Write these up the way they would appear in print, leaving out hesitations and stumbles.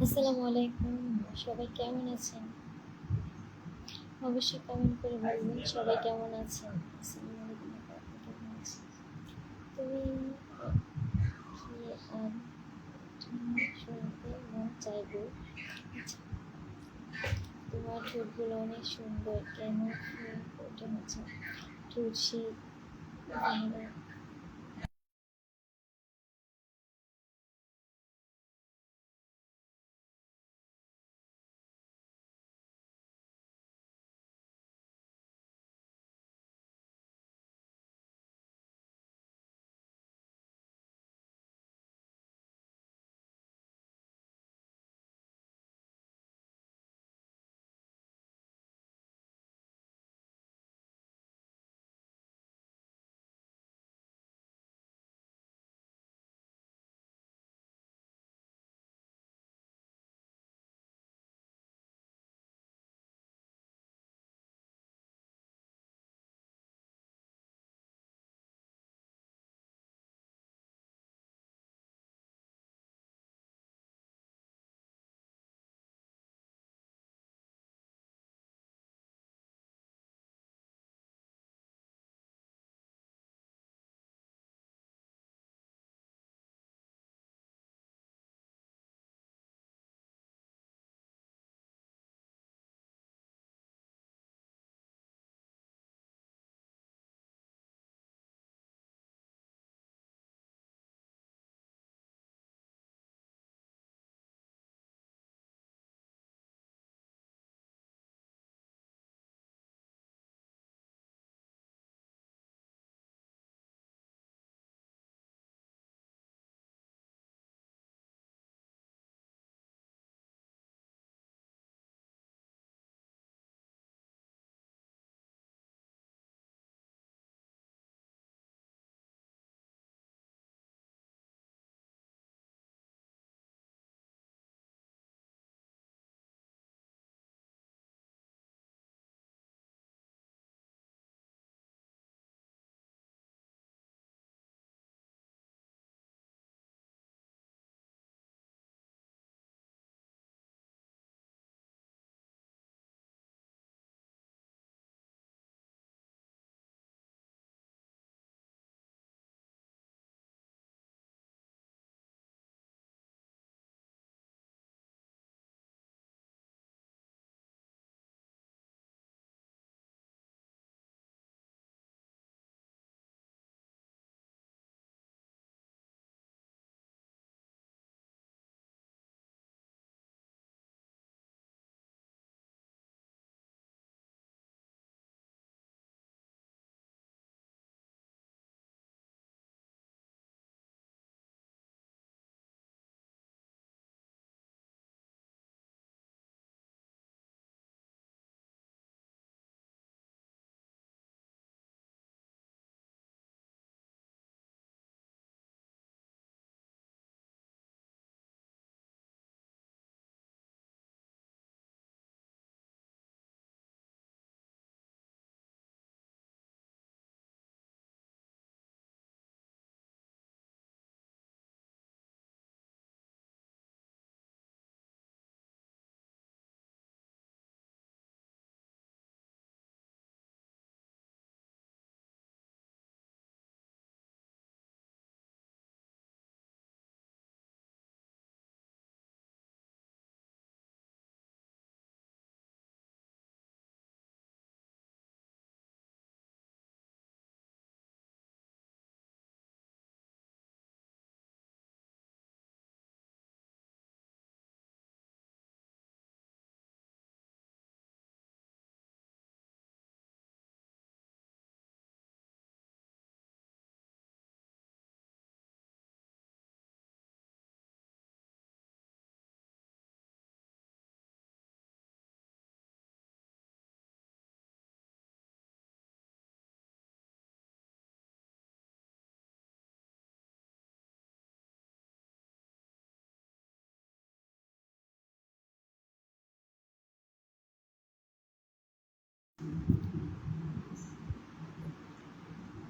আসসালামু আলাইকুম। সবাই কেমন আছেন? অবশ্যই কমেন্ট করে বলবেন সবাই কেমন আছেন। আসসালামু আলাইকুম আপা, আপনি কেমন আছেন? তুমি কি আর শুনতে মন চাইবে? আচ্ছা, তোমার ঠোঁটগুলো অনেক সুন্দর, কেন ফুল ফোটে? আচ্ছা, ঠোঁট শীত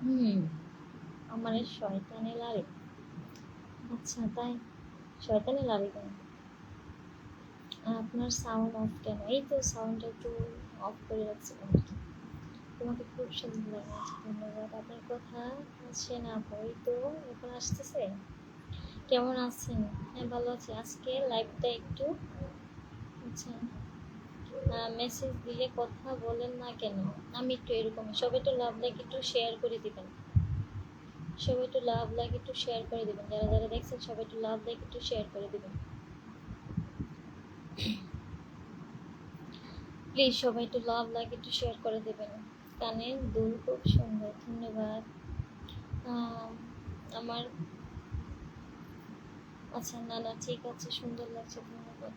হুম, আমার এই শয়তানে লাগে। আচ্ছা তাই, শয়তানি লাভে কেন? আপনার সাউন্ড অফ কেন? এই তো সাউন্ডটা একটু অফ করে রাখছিলাম। তোমাকে খুব সুন্দর লাগছে, ধন্যবাদ। আপনার কথা আসছে না আপু, এই তো এখন আসতেছে। কেমন আছেন? হ্যাঁ ভালো আছি। আজকে লাইভটা একটু আচ্ছা মেসেজ দিলে কথা বলেন না কেন? আমি একটু এরকম, সবাই একটু লাভ লাইক একটু শেয়ার করে দিবেন, সবাই একটু লাভ লাইক একটু শেয়ার করে দিবেন, যারা যারা দেখছেন সবাই একটু লাভ লাইক একটু শেয়ার করে দিবেন প্লিজ। সবাই একটু লাভ লাইক একটু শেয়ার করে দেবেন। কানের দুল খুব সুন্দর, ধন্যবাদ। আম, আমার আচ্ছা না না ঠিক আছে, সুন্দর লাগছে, ধন্যবাদ।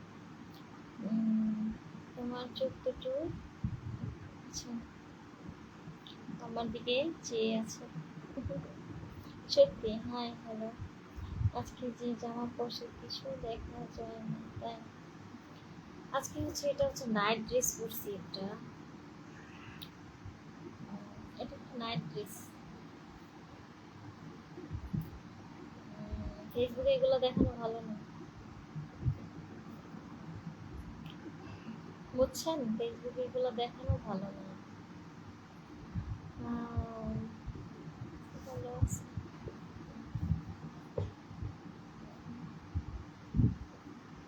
তোমার চোখ দুটো আচ্ছা আমার দিকে চেয়ে আছে সত্যি। হাই হ্যালো, আজকে যে জামা পরছে কিছু দেখা যায় না তাই। আজকে হচ্ছে এটা হচ্ছে নাইট ড্রেস পরছি একটা, এটা একটা নাইট ড্রেস। ফেসবুকে এগুলো দেখানো ভালো না, বুঝছেন? ফেসবুকে এগুলো দেখানো ভালো না। ভালো আছে।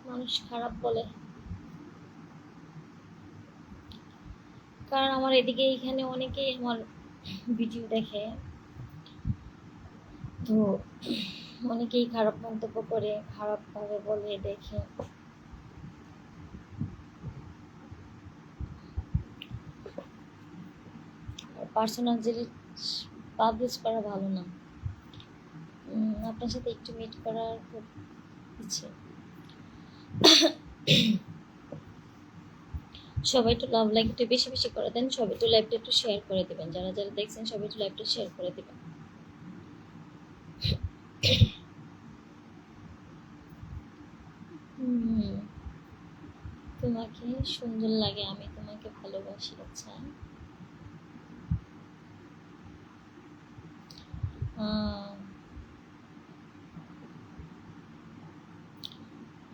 মানুষ খারাপ বলে, কারণ আমার এদিকে এখানে অনেকেই আমার ভিডিও দেখে, তো অনেকেই খারাপ মন্তব্য করে, খারাপ ভাবে বলে দেখে। আর পার্সোনাল জিনিস পাবলিশ করা ভালো না। আপনার সাথে একটু মিট করার খুব ইচ্ছে। সবাই একটু লাভ লাইক একটু বেশি বেশি করে দেন, সবাই একটু লাইভটা একটু শেয়ার করে দেবেন, যারা যারা দেখছেন সবাই একটু লাইভটা শেয়ার করে দেবেন। তোমাকে সুন্দর লাগে, আমি তোমাকে ভালোবাসি। আচ্ছা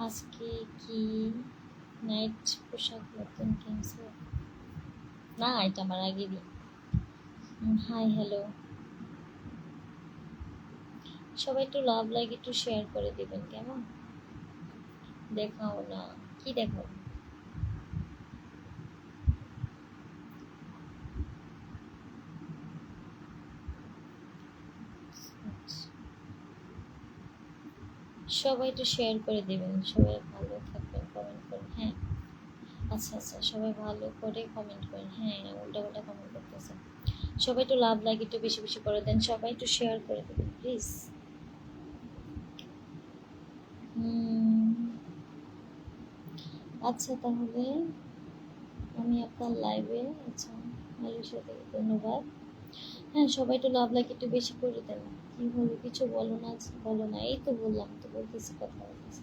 আজকে কি নাইট পোশাক নতুন কিনছো? না এটা আমার আগেরই। হাই হ্যালো, সবাই একটু লাভ লাইক একটু শেয়ার করে দিবেন কেমন? দেখাও না, কি দেখাও? সবাই একটু শেয়ার করে দিবেন, সবাই ভালো থাকবেন, কমেন্ট করেন। হ্যাঁ আচ্ছা আচ্ছা, সবাই ভালো করে কমেন্ট করেন। হ্যাঁ উল্টা পাল্টা কমেন্ট করতেছে। সবাই একটু লাভ লাইক একটু বেশি বেশি করে দেন, সবাই একটু শেয়ার করে দেবেন প্লিজ। আচ্ছা তাহলে আমি আপনার লাইভে আচ্ছা ভালো সাথে ধন্যবাদ। হ্যাঁ সবাই একটু লাভ লাইক একটু বেশি করে দেন। কি হলো কিছু বলো না, বলো না। এই তো বললাম তো, বলতেছি কথা বলতেছি।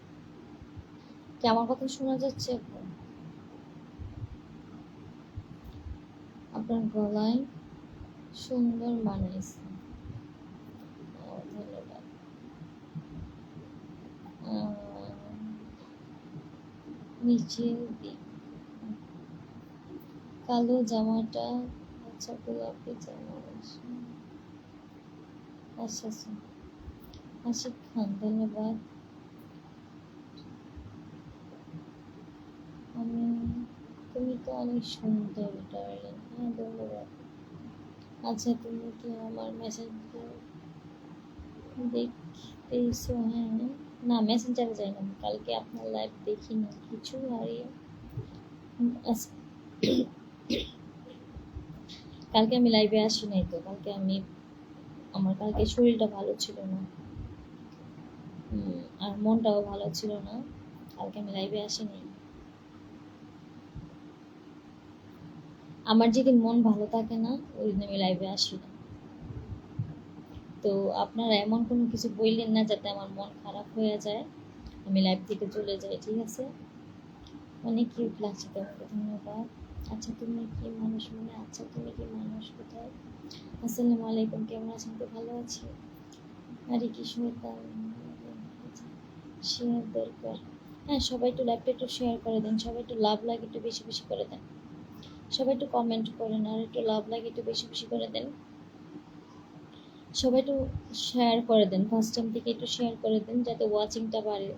কি আমার কথা শোনা যাচ্ছে এখন? আপনার গলায় সুন্দর মানাইছে, ধন্যবাদ। নিচের দিক কালো জামাটা আচ্ছা গোলাপি জামা আচ্ছা আচ্ছা। আশিক খান, ধন্যবাদ। আমি তুমি তো অনেক সুন্দর ডার্লিং। হ্যাঁ ধন্যবাদ। আচ্ছা তুমি কি আমার মেসেজ দেখতেইছো? হ্যাঁ না মেসেঞ্জারে যাই না, কালকে আপনার লাইভ দেখিনি, কিছু হারিয়ে আচ্ছা, কালকে আমি লাইভে আসি নাই তো, কালকে আমি আমার কালকে শরীরটা ভালো ছিল না, আর মনটাও ভালো ছিল না, কালকে আমি লাইভে আসিনি। আমার যেদিন মন ভালো থাকে না ওই দিন আমি লাইভে আসি না। তো আপনারা এমন কোনো কিছু বললেন না যাতে আমার মন খারাপ হয়ে যায়, আমি লাইভ থেকে চলে যাই, ঠিক আছে? অনেক কিউট লাগছে তোমাকে, ধন্যবাদ। আচ্ছা তুমি কি মানুষ মনে, আচ্ছা তুমি কি মানুষ কোথায়? আসসালামু আলাইকুম, কেমন আছেন? তো ভালো আছি। আরে কি শয়তান, শেয়ার দরকার। হ্যাঁ, সবাই একটু লাইভটা একটু শেয়ার করে দেন, সবাই একটু লাভ লাইক একটু বেশি বেশি করে দেন, সবাই একটু কমেন্ট করেন আর একটু লাভ লাইক একটু বেশি বেশি করে দেন, সবাই একটু শেয়ার করে দেন, ফার্স্ট টাইম থেকে একটু শেয়ার করে দেন যাতে ওয়াচিংটা বাড়ে।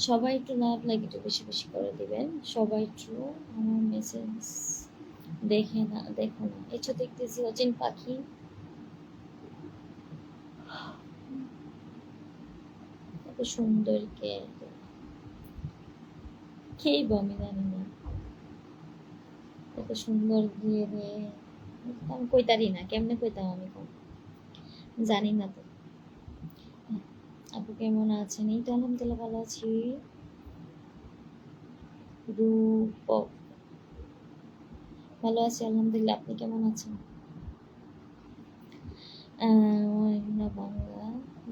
সবাই একটু লাভ লাইক একটু বেশি বেশি করে দিবেন, সবাই একটু আমার মেসেজ দেখো না, এই তো দেখতেছি অচিন পাখি। এত সুন্দর খেই আমি জানি না, এত সুন্দর গিয়ে রে আমি কইতারি না, কেমনে কইতাম আমি কম জানি না তো। আপু কেমন আছেন? এই তো আলহামদুলিল্লাহ ভালো আছি। রূপক ভালো আছি আলহামদুলিল্লাহ, আপনি কেমন আছেন? না বাংলা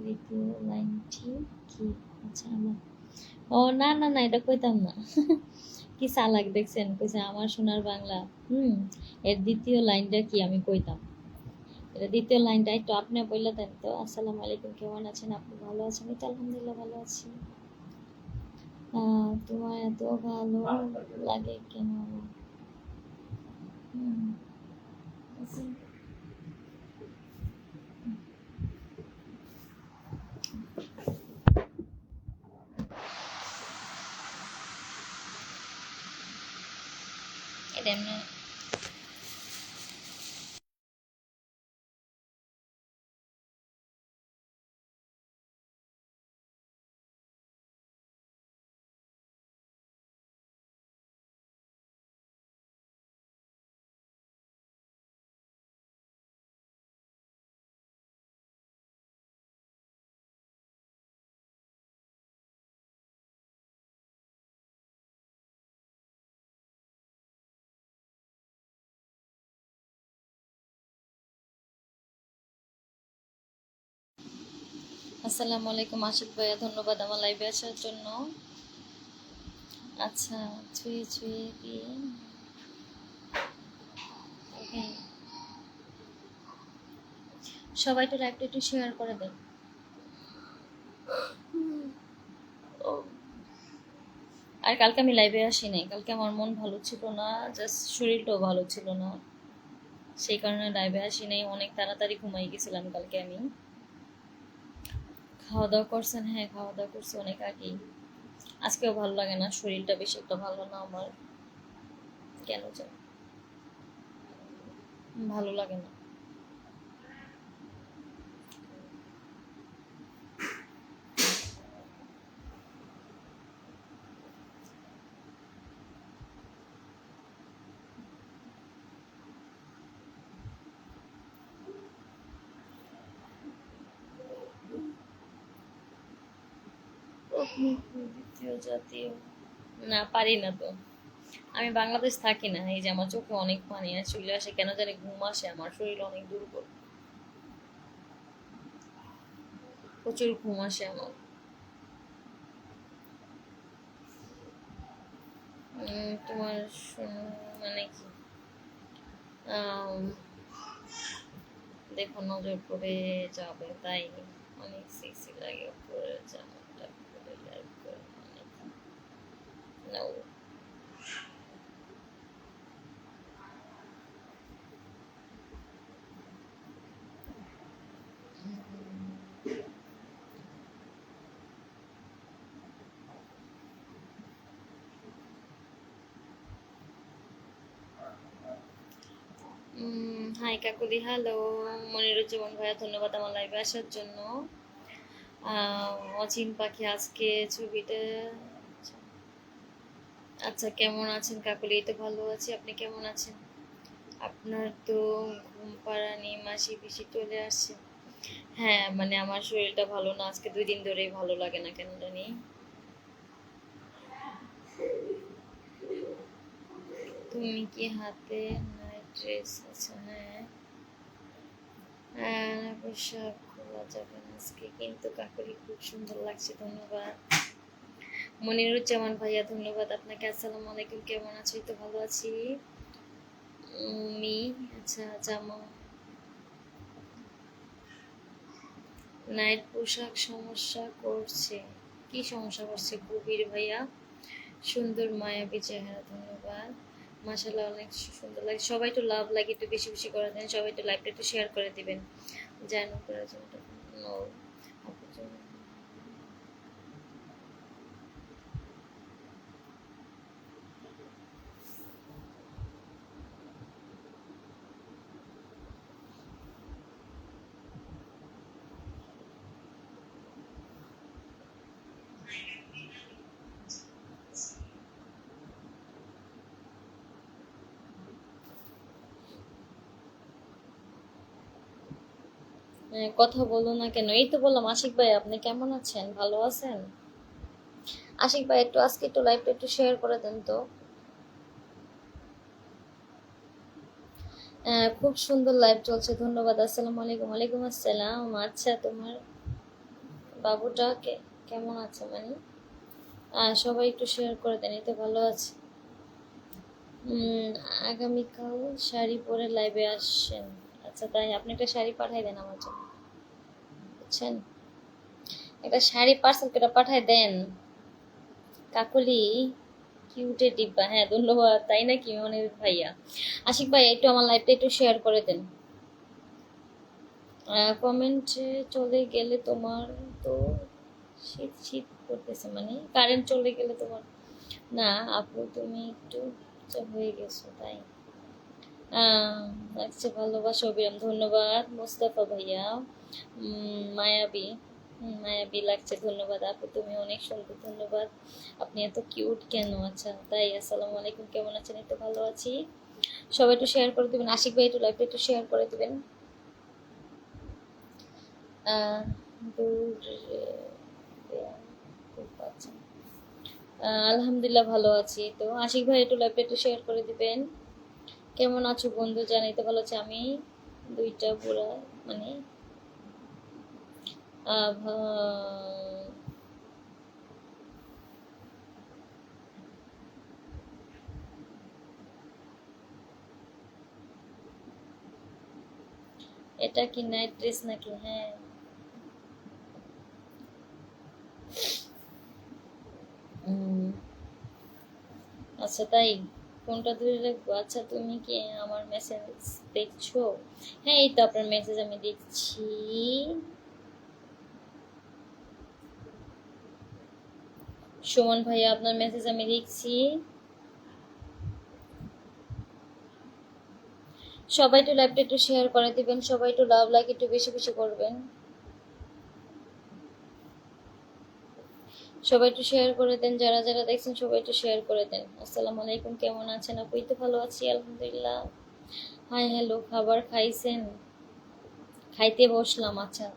দ্বিতীয় লাইনটি কি? আচ্ছা আমার, ও না না না, এটা কইতাম না। কি চালাক দেখছেন, কইছে আমার সোনার বাংলা। এর দ্বিতীয় লাইনটা কি আমি কইতাম, এটা দ্বিতীয় লাইনটা একটু আপনি বললে দেন তো। আসসালামু আলাইকুম, কেমন আছেন আপনি? ভালো আছেন? এই তো আলহামদুলিল্লাহ ভালো আছি। তোমার এত ভালো লাগে কেন আমার? আচ্ছা। এটা এমনি আসসালামু আলাইকুম আশিক ভাইয়া, ধন্যবাদ আমার লাইভে আসার জন্য। আচ্ছা, ছুঁয়ে ছুঁয়ে দিয়ে ওকে, সবাই একটু লাইভটা একটু শেয়ার করে দেন। আর কালকে আমি লাইভে আসি নাই, কালকে আমার মন ভালো ছিল না, জাস্ট শরীরটাও ভালো ছিল না, সেই কারণে লাইভে আসি নাই। অনেক তাড়াতাড়ি ঘুমাই গেছিলাম কালকে আমি। খাওয়া দাওয়া করছেন? হ্যাঁ, খাওয়া দাওয়া করছি অনেক আগেই। আজকেও ভালো লাগে না, শরীরটা বেশি একটা ভালো না আমার, কেন জানি ভালো লাগে না। দ্বিতীয় জাতীয় না, পারি না তো। আমি বাংলাদেশ থাকি না, এই যে আমার চোখে অনেক পানি চলে আসে, কেন জানি ঘুম আসে, আমার শরীর অনেক দুর্বল, প্রচুর ঘুম আসে আমার। তোমার মানে কি, আম, দেখো নজর পড়ে যাবে তাই অনেক সেক্সি লাগে উপরে জামাটা পরে লাইভ করে অনেক নাও। হাই কাকুলি, হ্যালো মনিরুজ্জামান ভাইয়া, ধন্যবাদ আমার লাইভে আসার জন্য। অচিন পাখি আজকে ছবিটা, আচ্ছা কেমন আছেন কাকুলি? এই তো ভালো আছি, আপনি কেমন আছেন? আপনার তো ঘুম পাড়ানি মাসি পিসি চলে আসছে। হ্যাঁ মানে আমার শরীরটা ভালো না, আজকে 2 দিন ধরেই ভালো লাগে না কেন জানি। তুমি কি হাতে নাইট ড্রেস? আচ্ছা হ্যাঁ, পোশাক খোলা যাবে না আজকে, কিন্তু কাকুরি খুব সুন্দর লাগছে, ধন্যবাদ। মনিরুজ্জামান ভাইয়া ধন্যবাদ আপনাকে। আসসালামু আলাইকুম, কেমন আছো? এই তো ভালো আছি। মি আচ্ছা, জামা নাইট পোশাক সমস্যা করছে, কি সমস্যা করছে কবির ভাইয়া? সুন্দর মায়াবী চেহারা, ধন্যবাদ। মাশাআল্লাহ, অনেক সুন্দর লাগে। সবাই তো লাভ লাগে একটু বেশি বেশি করে দেন, সবাই তো লাইভটা একটু শেয়ার করে দিবেন। জানো করার জন্য আপুর জন্য। কথা বলো না কেন? এই তো বললাম আশিক ভাই, আপনি কেমন আছেন? ভালো আছেন? আশিক ভাই একটু আজকে একটু লাইভটা একটু শেয়ার করে দেন তো। খুব সুন্দর লাইভ চলছে, ধন্যবাদ। আসসালামু আলাইকুম। ওয়ালাইকুম আসসালাম। আচ্ছা, তোমার বাবুটা কেমন আছে মানে? সবাই একটু শেয়ার করে দেন, এই তো ভালো আছে। আগামীকাল শাড়ি পরে লাইভে আসছেন? আচ্ছা তাই, আপনি একটা শাড়ি পাঠাই দেন আমার জন্য, বুঝছেন? একটা শাড়ি পার্সেল করে পাঠাই দেন। কাকলি কিউটে ডিব্বা, হ্যাঁ ধন্যবাদ। তাই নাকি মনির ভাইয়া? আশিক ভাই একটু আমার লাইভটা একটু শেয়ার করে দেন। কমেন্টে চলে গেলে তোমার তো শীত শীত করতেছে, মানে কারেন্ট চলে গেলে তোমার? না আপু, তুমি একটু হয়ে গেছো তাই। আচ্ছা, ভালোবাসা অবিরাম, ধন্যবাদ। মোস্তফা ভাইয়া মায়াবী, মায়াবী লাগছে, ধন্যবাদ। আপু তুমি অনেক সুন্দর, ধন্যবাদ। আপনি এত কিউট কেন? আচ্ছা তাই। আসসালামু আলাইকুম, কেমন আছেন? এই তো ভালো আছি। সবাই একটু শেয়ার করে দিবেন। আশিক ভাই একটু লাইভটা একটু শেয়ার করে দিবেন। আলহামদুলিল্লাহ ভালো আছি। তো আশিক ভাই একটু লাইভটা একটু শেয়ার করে দিবেন। কেমন আছো বন্ধু? জানাই তো ভালো আছি আমি। দুইটা বুড়া মানে এটা কি নাইট ড্রেস নাকি? হ্যাঁ। আচ্ছা তাই, কোনটা ধরে রাখবো? আচ্ছা তুমি কি আমার মেসেজ দেখছো? হ্যাঁ এই তো আপনার মেসেজ আমি দেখছি। সুমন ভাইয়া আপনার মেসেজ আমি দেখছি। সবাই একটু লাইভটা একটু শেয়ার করে দিবেন, সবাই একটু লাভ লাইক একটু বেশি বেশি করবেন। সবাই একটু শেয়ার করে দেন, যারা যারা দেখছেন সবাই একটু শেয়ার করে দেন। আসসালামু আলাইকুম, কেমন আছেন আপু? এই তো ভালো আছি আলহামদুলিল্লাহ। হাই হ্যালো, খাবার খাইছেন? খাইতে বসলাম। আচ্ছা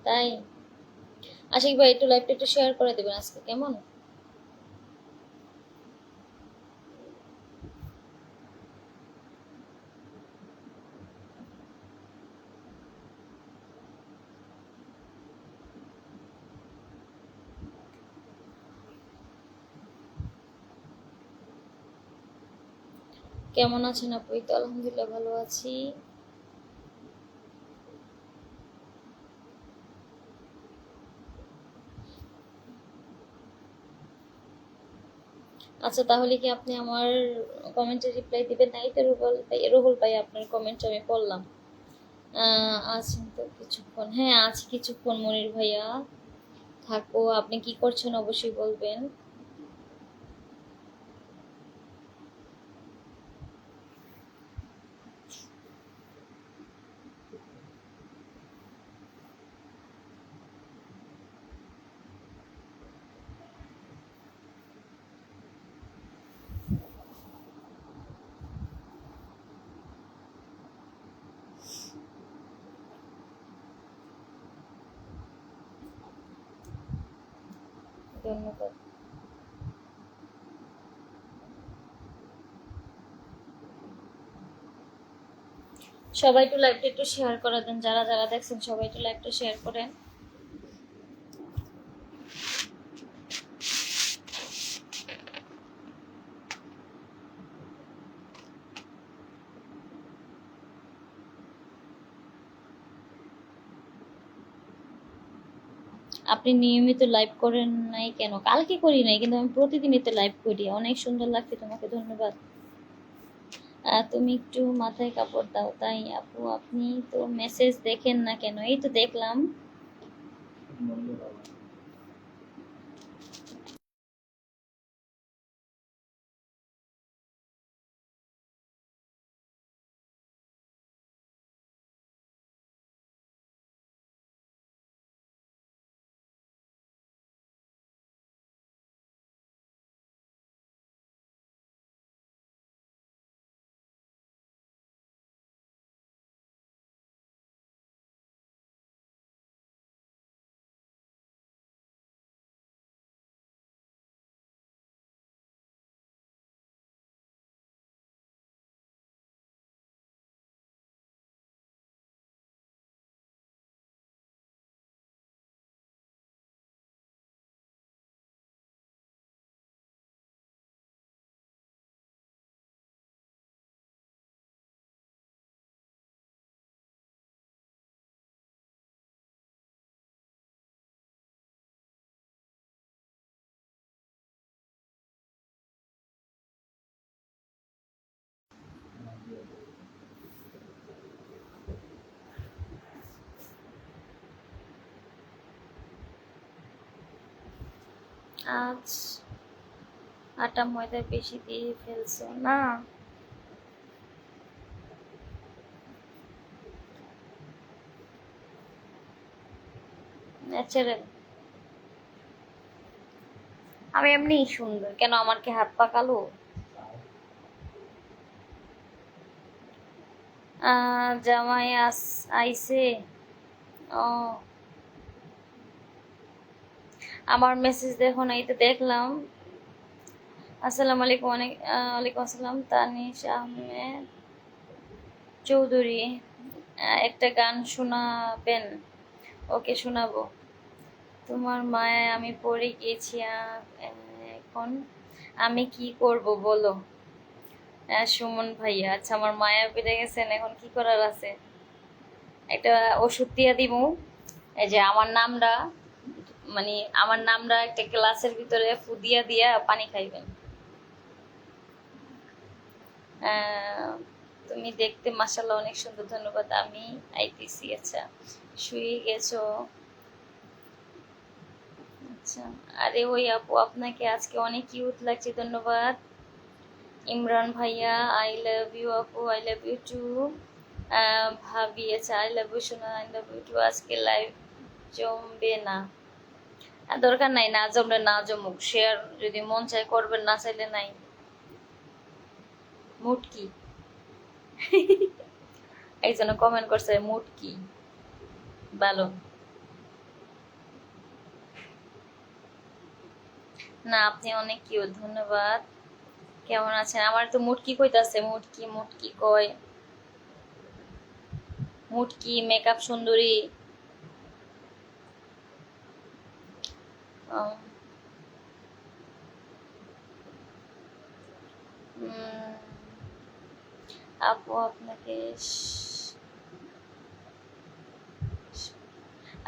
তাই। আশিক ভাই একটু লাইভটা একটু শেয়ার করে দেবেন আজকে, কেমন? কেমন আছেন আপু? এই তো আলহামদুলিল্লাহ ভালো আছি। আচ্ছা তাহলে কি আপনি আমার কমেন্টে রিপ্লাই দিবেন? না এই তো রুহুল ভাই আপনার কমেন্ট আমি পড়লাম। আছেন তো কিছুক্ষণ? হ্যাঁ আছি কিছুক্ষণ মনির ভাইয়া। থাকো, আপনি কি করছেন অবশ্যই বলবেন। ধন্যবাদ। সবাই একটু লাইভটা একটু শেয়ার করে দেন, যারা যারা দেখছেন সবাই একটু লাইভটা শেয়ার করেন। আপনি নিয়মিত লাইভ করেন নাই কেন? কালকে করি নাই, কিন্তু আমি প্রতিদিনই তো লাইভ করি। অনেক সুন্দর লাগছে তোমাকে, ধন্যবাদ। তুমি একটু মাথায় কাপড় দাও। তাই আপু, আপনি তো মেসেজ দেখেন না কেন? এই তো দেখলাম। আজ আটা ময়দা বেশি দিয়ে ফেলছো না? ন্যাচারাল। আমি এমনি সুন্দর, কেন আমার কি হাত পা কালো? জামাই আইছে। ও, আমার মেসেজ দেখো না? এই তো দেখলাম। আসসালামু আলাইকুম। ওয়ালাইকুম আসসালাম। তানিশ আহমেদ চৌধুরী, একটা গান শোনাবেন? ওকে, শোনাবো। তোমার মায়ায় আমি পড়ে গিয়েছি, এখন আমি কি করব বলো? সুমন ভাইয়া, আচ্ছা, আমার মায়া পেরে গেছেন, এখন কি করার আছে? একটা ওষুধ দিয়া দিমু। এই যে আমার নামটা, মানে আমার নামটা একটা গ্লাসের ভিতরে ফুদিয়া দিয়া পানি খাইবেন। তুমি দেখতে মাশাআল্লাহ অনেক সুন্দর, ধন্যবাদ। আমি আইতেছি। আচ্ছা, শুয়ে গেছো? আচ্ছা। আরে ওই আপু, আপনাকে আজকে অনেক কিউট লাগছে, ধন্যবাদ। ইমরান ভাইয়া, আই লাভ ইউ আপু, আই লাভ ইউ টু। ভাবি, আচ্ছা, আই লাভ ইউ সোনা, আই লাভ ইউ টু। আজকে লাইভ জমবে না? দরকার নাই, না জমলে না জমুক, শেয়ার যদি মন চায় করবেন, না চাইলে নাই। মুড কি? একজনে কমেন্ট করছে মুড কি, ভালো না? আপনি অনেক কিউট, ধন্যবাদ। কেমন আছেন? আমার তো মুড কি কইতাছে, মুড কি, মুড কি কয়, মুড কি মেকআপ সুন্দরী। উম, উম, আপু আপনাকে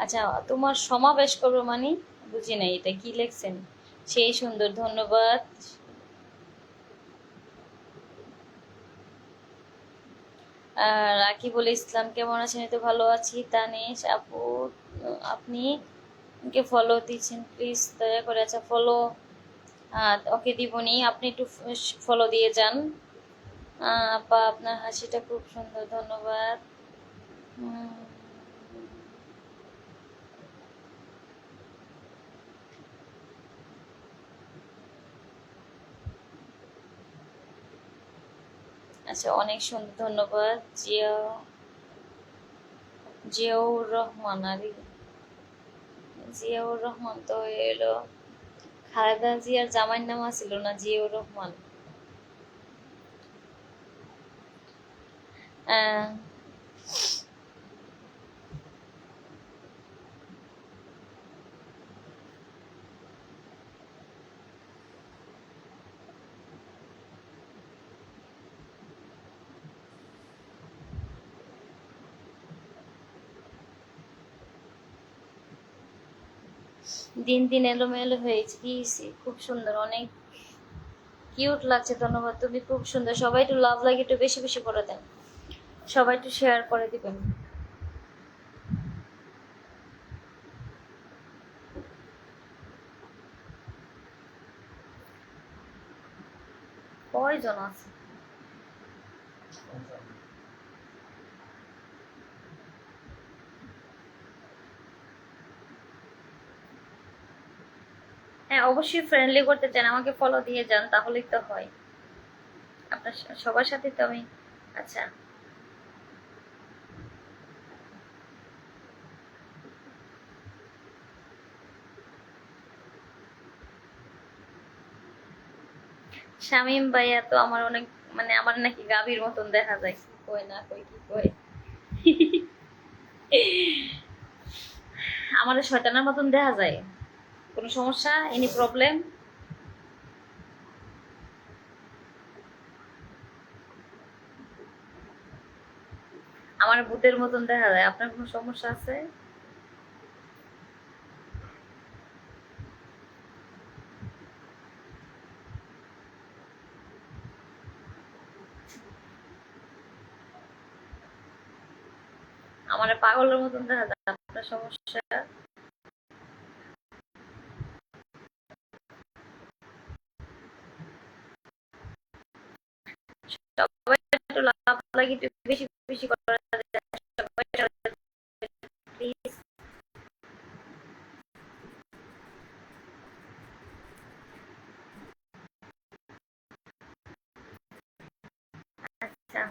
আচ্ছা, তোমার সমাবেশ করবো মানে? বুঝি নাই, এটা কি লেখছেন? সেই সুন্দর, ধন্যবাদ। রাকিবুল ইসলাম, কেমন আছেন? এই তো ভালো আছি। তানিশ আপু, আপনি কে ফলো দিচ্ছেন প্লিজ দয়া করে? আচ্ছা, ফলো ওকে দিবনি, আপনি একটু ফলো দিয়ে যান। আপা, আপনার হাসিটা খুব সুন্দর, ধন্যবাদ। উম, আচ্ছা, অনেক সুন্দর, ধন্যবাদ। জিয়াউর রহমান, আরে জিয়াউর রহমান তো এলো খালেদা জিয়ার জামাইয়ের নাম ছিল না জিয়াউর রহমান? দিন দিন এলোমেলো হয়েছে, কি হয়েছে? খুব সুন্দর, অনেক কিউট লাগছে। ধন্যবাদ, তুমি খুব সুন্দর। সবাই একটু লাভ লাইক একটু বেশি বেশি করে দেন, সবাই একটু শেয়ার করে দিবেন। কয়জন আছে? হ্যাঁ, অবশ্যই ফ্রেন্ডলি করতে চান, আমাকে ফলো দিয়ে যান, তাহলেই তো হয়। আপনার সবার সাথে তো আমি। আচ্ছা, শামীম ভাইয়া তো আমার অনেক, মানে আমার নাকি গাভীর মতন দেখা যায়, কি কয় না কই, কি কয় আমার শয়তানের মতন দেখা যায়। কোনো সমস্যা, এনি প্রবলেম? আমার ভূতের মতন দেখা যায়, আপনার কোনো সমস্যা আছে? আমার পাগলের মতন দেখা যায়, আপনার সমস্যা? সবাই একটু লাভ লাগি একটু বেশি বেশি করা যায়, সবাই প্লিজ। আচ্ছা,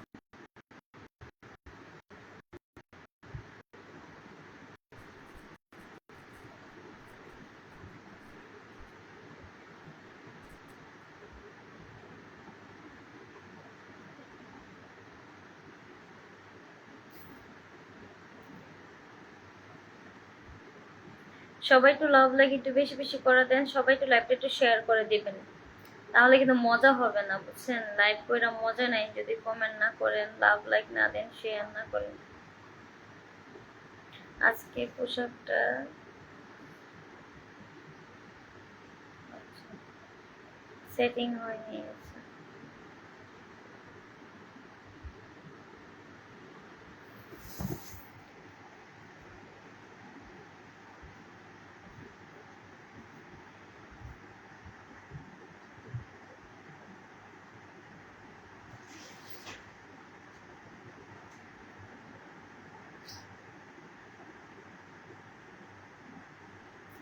সবাই একটু লাভ লাগি একটু বেশি বেশি করে দেন, সবাই একটু লাইভটা একটু শেয়ার করে দিবেন, তাহলে কিন্তু মজা হবে না, বুঝছেন? লাইভ কইরা মজা নাই যদি কমেন্ট না করেন, লাভ লাইক না দেন, শেয়ার না করেন। আজকে পোশাকটা সেটিং হয়নি। আচ্ছা,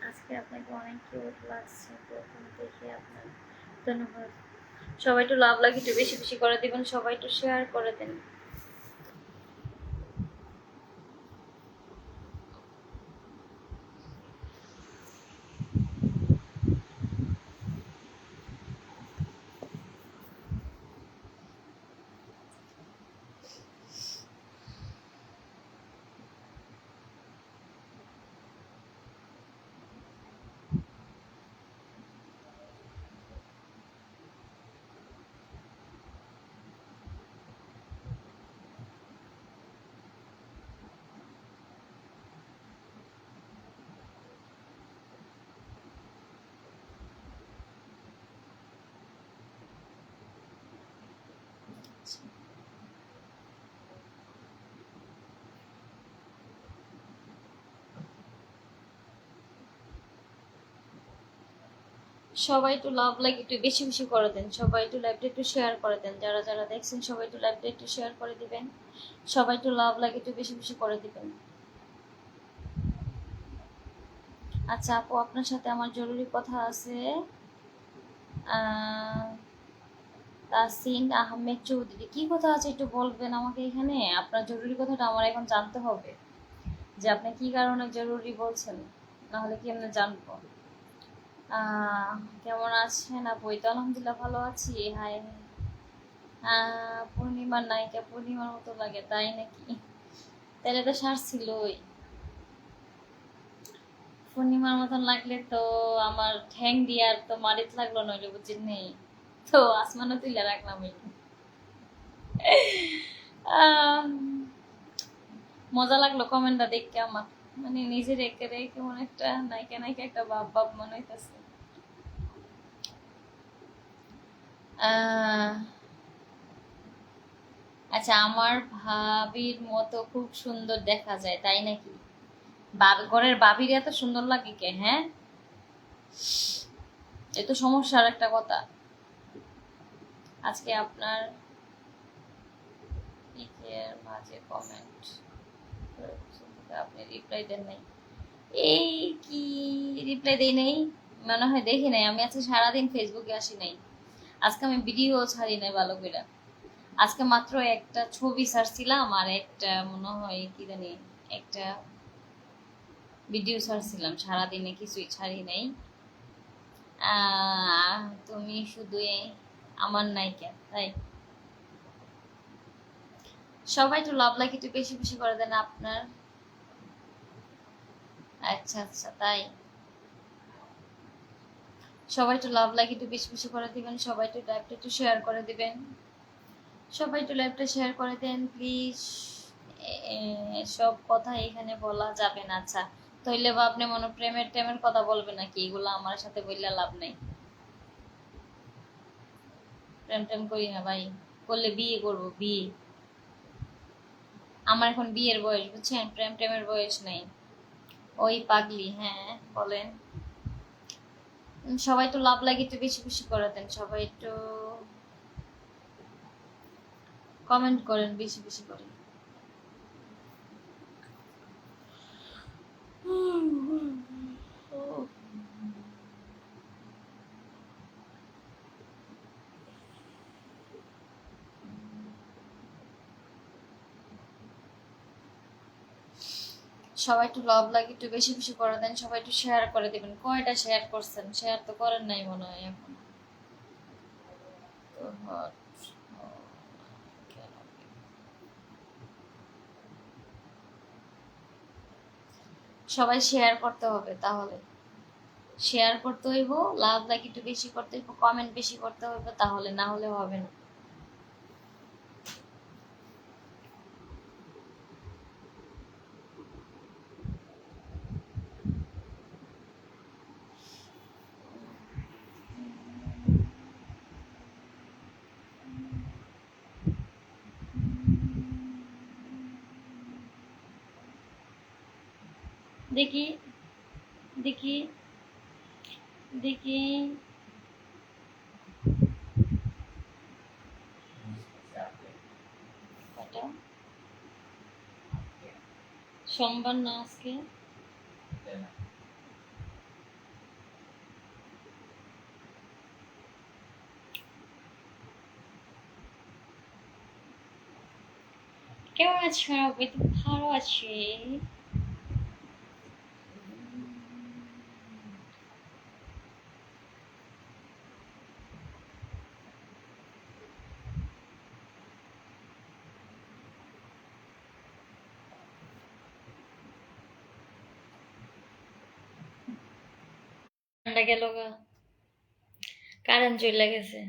আজকে আপনাকে অনেক কিউট লাগছে প্রথম দেখে আপনার। ধন্যবাদ। সবাই একটু লাভ লাইক একটু বেশি বেশি করে দিবেন, সবাই একটু শেয়ার করে দেন। সবাই একটু লাভ লাইক একটু বেশি বেশি করে দেন, সবাই একটু লাইভটা একটু শেয়ার করে দেন, যারা যারা দেখছেন সবাই একটু লাইভটা একটু শেয়ার করে দিবেন, সবাই একটু লাভ লাইক একটু বেশি বেশি করে দিবেন। আচ্ছা আপু, আপনার সাথে আমার জরুরি কথা আছে। আহ তাসিন আহমেদ চৌধুরী, কি কথা আছে একটু বলবেন আমাকে এখানে? আপনার জরুরি কথাটা আমার এখন জানতে হবে, যে আপনি কি কারণে জরুরি বলছেন, না হলে কি আমরা জানবো। আহ কেমন আছেন আপু? এই তো আলহামদুলিল্লাহ ভালো আছি। হাই, পূর্ণিমার নায়িকা, পূর্ণিমার মতো লাগে, তাই নাকি? তাহলে তো সার ছিলই। পূর্ণিমার মতন লাগলে তো আমার ঠ্যাং দিয়ে আর তো মারিত লাগলো, নইলে বুঝিনি নেই তো আসমানও তুলে রাখলাম এই। আহ, মজা লাগলো কমেন্টটা দেখতে আমার। মানে নিজের একেবারে কেমন একটা নায়িকা নায়িকা একটা ভাব ভাব মনে হইতেছে। আচ্ছা, আমার ভাবির মতো খুব সুন্দর দেখা যায়, তাই নাকি? ঘরের ভাবির এত সুন্দর লাগে কে? হ্যাঁ, এ তো সমস্যার একটা কথা। আজকে আপনার পিকের মাঝে কমেন্ট আপনি রিপ্লাই দেন নাই, এই কি রিপ্লাই দেই নাই? মনে হয় দেখি নাই আমি। আজকে সারাদিন ফেসবুকে আসি নাই, আজকে আমি ভিডিও ছাড়ি নাই ভালো করে। আজকে মাত্র একটা ছবি ছাড়ছিলাম আর একটা মনে হয় কি জানি একটা ভিডিও ছাড়ছিলাম, সারাদিনে কিছুই ছাড়ি নাই। তুমি শুধু আমার নায়িকা, তাই সবাই একটু লাভ লাইক একটু বেশি বেশি করে দেন আপনার। আচ্ছা আচ্ছা, তাই সবাই একটু লাভ লাইক একটু বেশি বেশি করে দিবেন, সবাই একটু লাইভটা একটু শেয়ার করে দিবেন, সবাই একটু লাইভটা শেয়ার করে দেন প্লিজ। সব কথা এখানে বলা যাবে না। আচ্ছা, তাইলে বা আপনি মনে প্রেমের টেমের কথা বলবেন নাকি? এগুলো আমার সাথে বললে লাভ নাই। প্রেম টেম করি না ভাই, করলে বিয়ে করব, বিয়ে। আমার এখন বিয়ের বয়স, বুঝছেন, প্রেম টেমের বয়স নেই। ওই পাগলি, হ্যাঁ বলেন। সবাই একটু লাভ লাগে একটু বেশি বেশি করে দেন, সবাই একটু কমেন্ট করেন বেশি বেশি করে। সবাই একটু লাভ লাগে একটু বেশি বেশি করে দেন, সবাই একটু শেয়ার করে দিবেন। কয়টা শেয়ার করছেন? শেয়ার তো করেন নাই মনে হয় এখন। তো হট সবাই শেয়ার করতে হবে, তাহলে শেয়ার করতে হইব, লাভ লাইক একটু বেশি করতে হইব, কমেন্ট বেশি করতে হইব, তাহলে না হলে হবে না। দেখি দেখি দেখি কটা সোমবার না আজকে? কেমন আছো? আমি তো ভালো আছি। ঠান্ডা গেল গা, কারেন্ট চলে গেছে।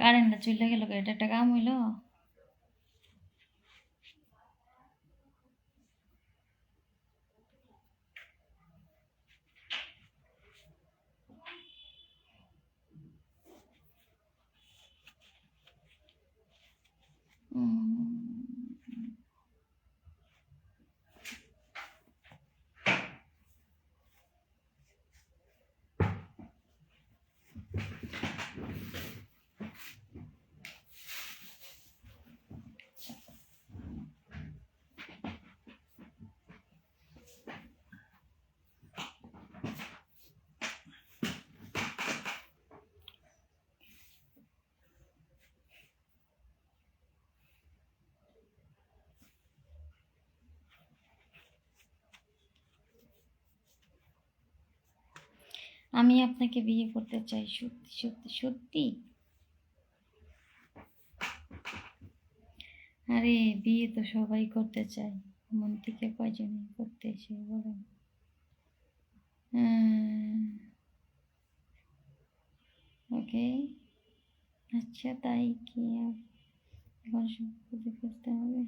কারেন্টটা চলে গেল, এটা একটা কাম হইলো। আমি আপনাকে বিয়ে করতে চাই, সত্যি সত্যি সত্যি। আরে বিয়ে তো সবাই করতে চায়, মন থেকে কয়জনই করতে এসে বলেন। ওকে, আচ্ছা তাই কি আর এখন সম্পত্তি করতে হবে?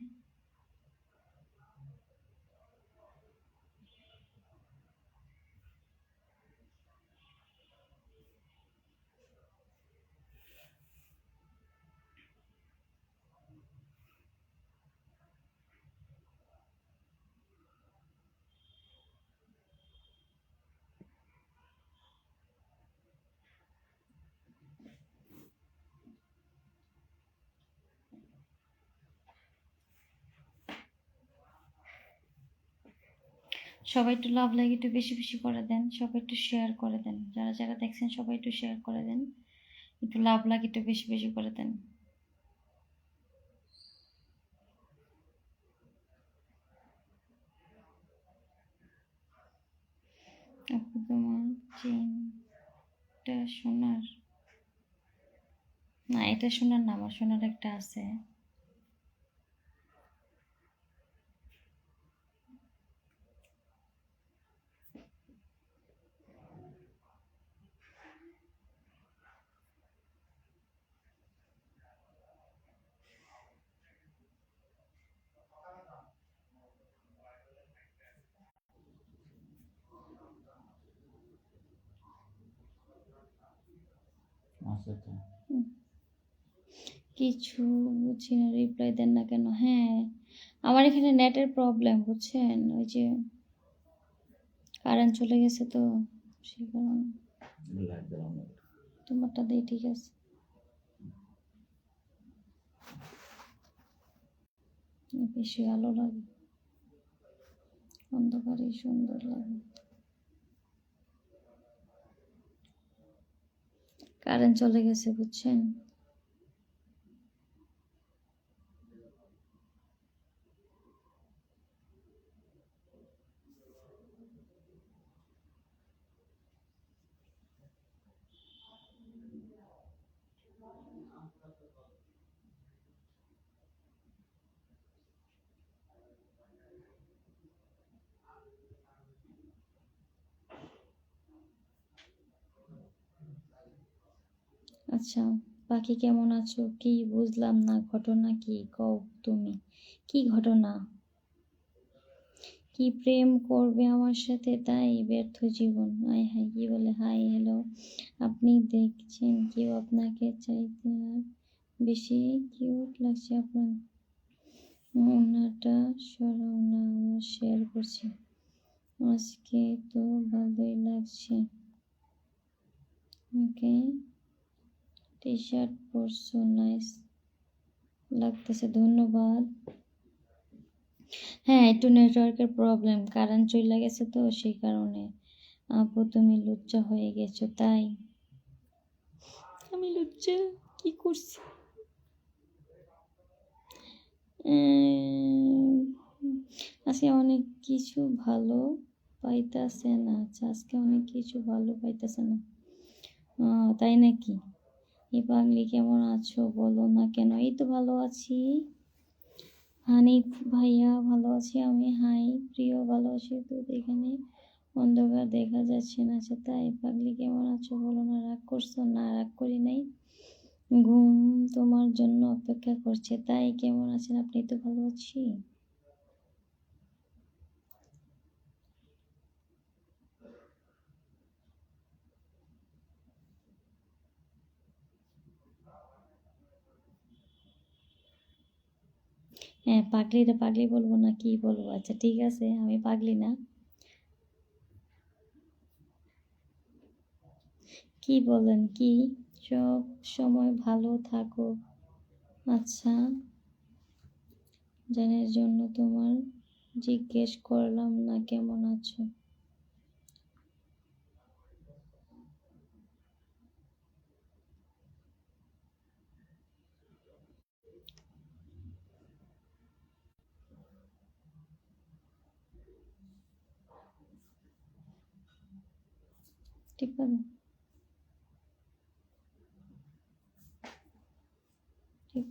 সবাই একটু লাভ লাইক একটু বেশি বেশি করে দেন, সবাই একটু শেয়ার করে দেন, যারা যারা দেখছেন সবাই একটু শেয়ার করে দেন, একটু লাভ লাইক একটু বেশি বেশি করে দেন। আপু তোমার চেনটা সোনার? না, এটা সোনার না, আমার সোনার একটা আছে। কিছু বুঝছি না, রিপ্লাই দেন না কেন? হ্যাঁ, আমার এখানে নেটের প্রবলেম, বুঝছেন, ওই যে কারেন্ট চলে গেছে তো সেই কারণে। তোমারটা দিয়ে ঠিক আছে। বেশি আলো লাগে, অন্ধকারে সুন্দর লাগে। কারেন্ট চলে গেছে, বুঝছেন। আচ্ছা, বাকি কেমন আছো? কি বুঝলাম না, ঘটনা কি কও তুমি? কি ঘটনা? কি প্রেম করবে আমার সাথে তাই ব্যর্থ জীবন? আয় হায়, কি বলে? হাই হ্যালো, আপনি দেখছেন কেউ আপনাকে চাইতে আর বেশি কিউট লাগছে আপনার। ওনাটা সরাও না, আমার শেয়ার করছি। আজকে তো ভালোই লাগছে। ওকে, টি শার্ট পরছো, নাইস লাগতেছে, ধন্যবাদ। হ্যাঁ, একটু নেটওয়ার্কের প্রবলেম, কারেন্ট চলে গেছে তো সেই কারণে। আপু তুমি লুচ্চা হয়ে গেছো তাই? আমি লুচ্চা কি করছি? আজকে অনেক কিছু ভালো পাইতাছে না। আচ্ছা, আজকে অনেক কিছু ভালো পাইতাছে না, তাই নাকি? এ পাগলি কেমন আছো বলো না কেন? এই তো ভালো আছি। হানিফ ভাইয়া ভালো আছি আমি। হাই প্রিয়, ভালো আছি তো, এখানে অন্ধকার দেখা যাচ্ছে না। আচ্ছা তাই, পাগলি কেমন আছো বলো না। রাগ করছো? না, রাগ করি নাই, ঘুম তোমার জন্য অপেক্ষা করছে। তাই কেমন আছেন আপনি? তো ভালো আছি। হ্যাঁ, পাগলিটা পাগলি বলবো না কি বলবো? আচ্ছা ঠিক আছে, আমি পাগলি না। কি বলেন কি? সব সময় ভালো থাকো। আচ্ছা, জানার জন্য তোমার জিজ্ঞেস করলাম না কেমন আছো। টিপা টিপ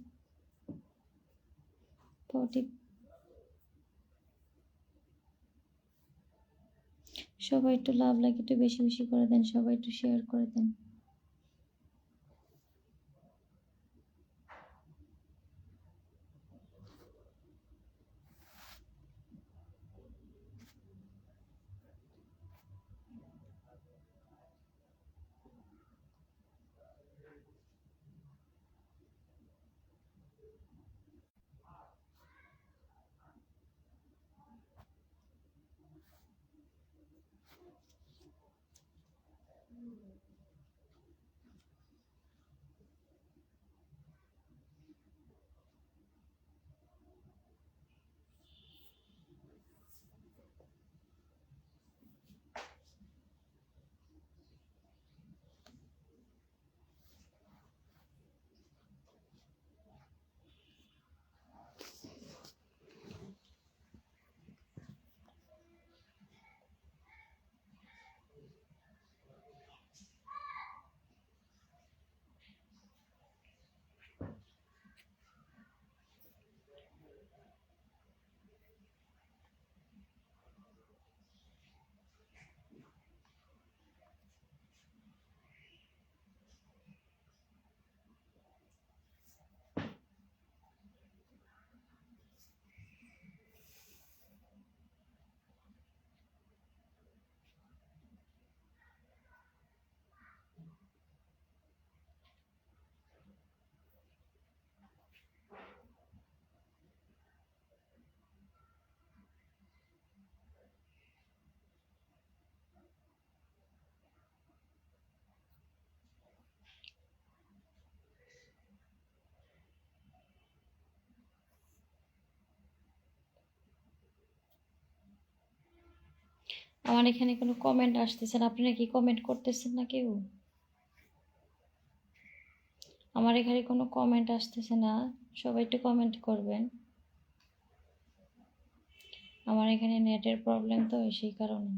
টিপ সবাই একটু লাভ লাইক একটু বেশি বেশি করে দেন, সবাই একটু শেয়ার করে দেন। আমার এখানে কোনো কমেন্ট আসতেছে না, আপনারা কি কমেন্ট করতেছেন না কেউ? আমার এখানে কোনো কমেন্ট আসতেছে না, সবাই একটু কমেন্ট করবেন। আমার এখানে নেটের প্রবলেম তো সেই কারণে।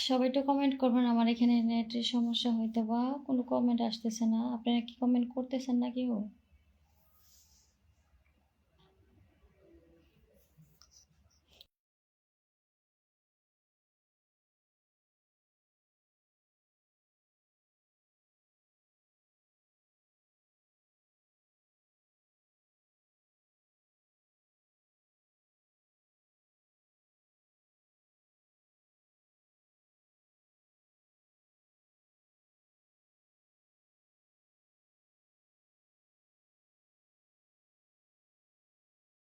সবাই একটু কমেন্ট করবেন, আমার এখানে নেটের সমস্যা হয়তো বা কোনো কমেন্ট আসতেছে না। আপনারা কি কমেন্ট করতেছেন না কেউ?